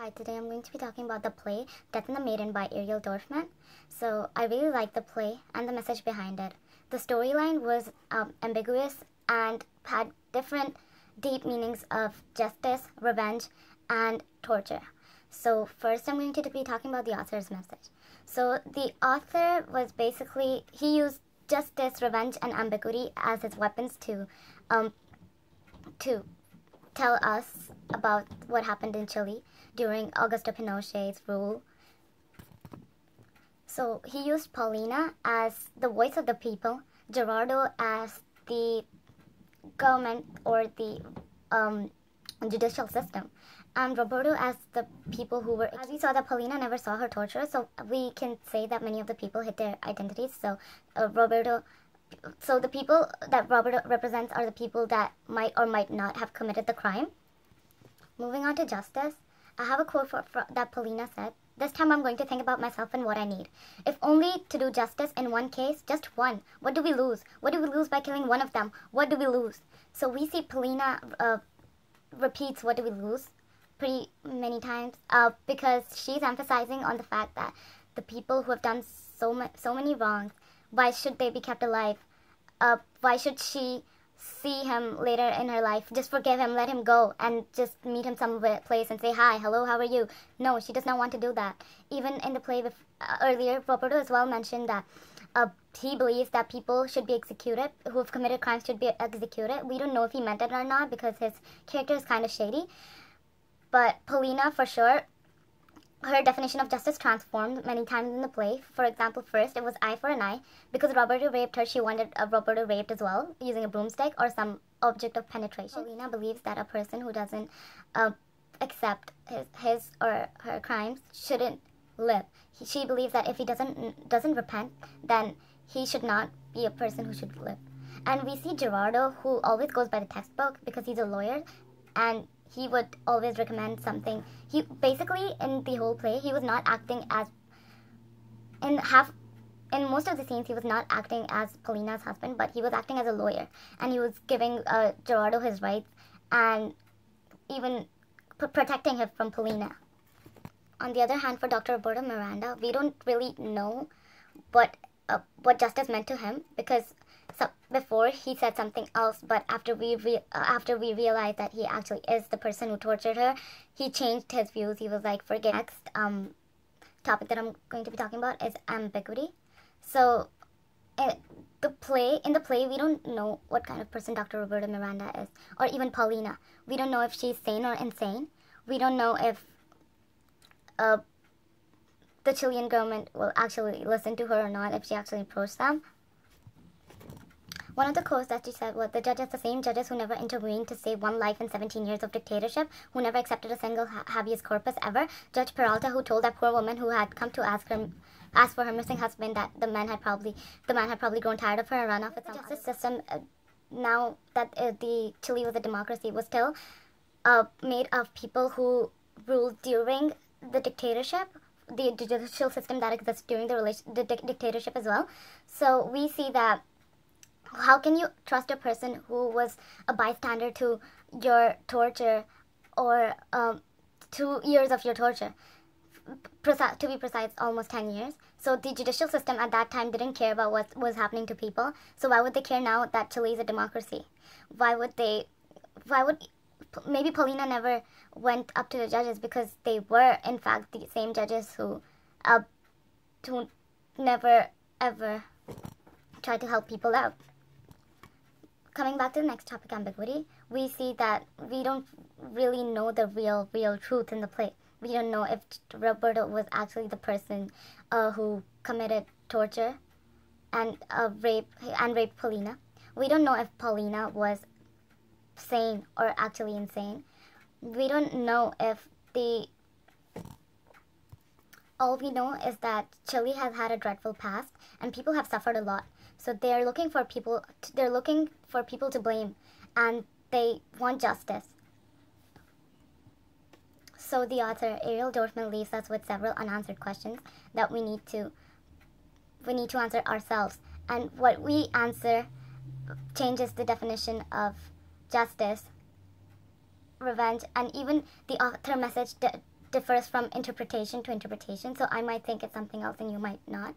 Hi, today I'm going to be talking about the play Death in the Maiden by Ariel Dorfman. So I really liked the play and the message behind it. The storyline was ambiguous and had different deep meanings of justice, revenge, and torture. So first I'm going to be talking about the author's message. So the author was basically, he used justice, revenge, and ambiguity as his weapons to tell us about what happened in Chile during Augusto Pinochet's rule. So he used Paulina as the voice of the people, Gerardo as the government or the judicial system, and Roberto as the people who were. As we saw that Paulina never saw her torture, so we can say that many of the people hid their identities. So the people that Roberto represents are the people that might or might not have committed the crime. Moving on to justice, I have a quote that Paulina said, "This time I'm going to think about myself and what I need. If only to do justice in one case, just one. What do we lose? What do we lose by killing one of them? What do we lose?" So we see Paulina repeats "what do we lose" pretty many times because she's emphasizing on the fact that the people who have done so many wrongs, why should they be kept alive? Why should she see him later in her life, just forgive him, let him go, and just meet him some place and say, "Hi, hello, how are you?" No, she does not want to do that. Even in the play earlier, Roberto as well mentioned that he believes that people should be executed, who have committed crimes should be executed. We don't know if he meant it or not because his character is kind of shady. But Paulina, for sure, her definition of justice transformed many times in the play. For example, first it was eye for an eye. Because Roberto raped her, she wanted Roberto raped as well, using a broomstick or some object of penetration. Paulina believes that a person who doesn't accept his or her crimes shouldn't live. She believes that if he doesn't repent, then he should not be a person who should live. And we see Gerardo, who always goes by the textbook because he's a lawyer, and he would always recommend something. He basically, in the whole play, he was not acting as in most of the scenes, he was not acting as Paulina's husband, but he was acting as a lawyer, and he was giving Gerardo his rights and even protecting him from Paulina. On the other hand, for Dr. Roberto Miranda, we don't really know what justice meant to him because before he said something else, but after we realized that he actually is the person who tortured her, he changed his views. He was like, forget. Next topic that I'm going to be talking about is ambiguity. So in the play, we don't know what kind of person Dr. Roberto Miranda is, or even Paulina. We don't know if she's sane or insane. We don't know if the Chilean government will actually listen to her or not, if she actually approached them. One of the quotes that she said was, "The judges, the same judges who never intervened to save one life in 17 years of dictatorship, who never accepted a single habeas corpus ever. Judge Peralta, who told that poor woman who had come to ask for her missing husband that the man had probably grown tired of her and run off with the justice system. Now that the Chile was a democracy, was still made of people who ruled during the dictatorship, the judicial system that exists during the dictatorship as well. So we see that. How can you trust a person who was a bystander to your torture, or 2 years of your torture? To be precise, almost 10 years. So the judicial system at that time didn't care about what was happening to people. So why would they care now that Chile is a democracy? Maybe Paulina never went up to the judges because they were, in fact, the same judges who never, ever tried to help people out. Coming back to the next topic, ambiguity, we see that we don't really know the real truth in the play. We don't know if Roberto was actually the person who committed torture and raped Paulina. We don't know if Paulina was sane or actually insane. We don't know if all we know is that Chile has had a dreadful past and people have suffered a lot. So they're looking for people to blame, and they want justice. So the author, Ariel Dorfman, leaves us with several unanswered questions that we need to answer ourselves. And what we answer changes the definition of justice, revenge, and even the author message differs from interpretation to interpretation. So I might think it's something else and you might not.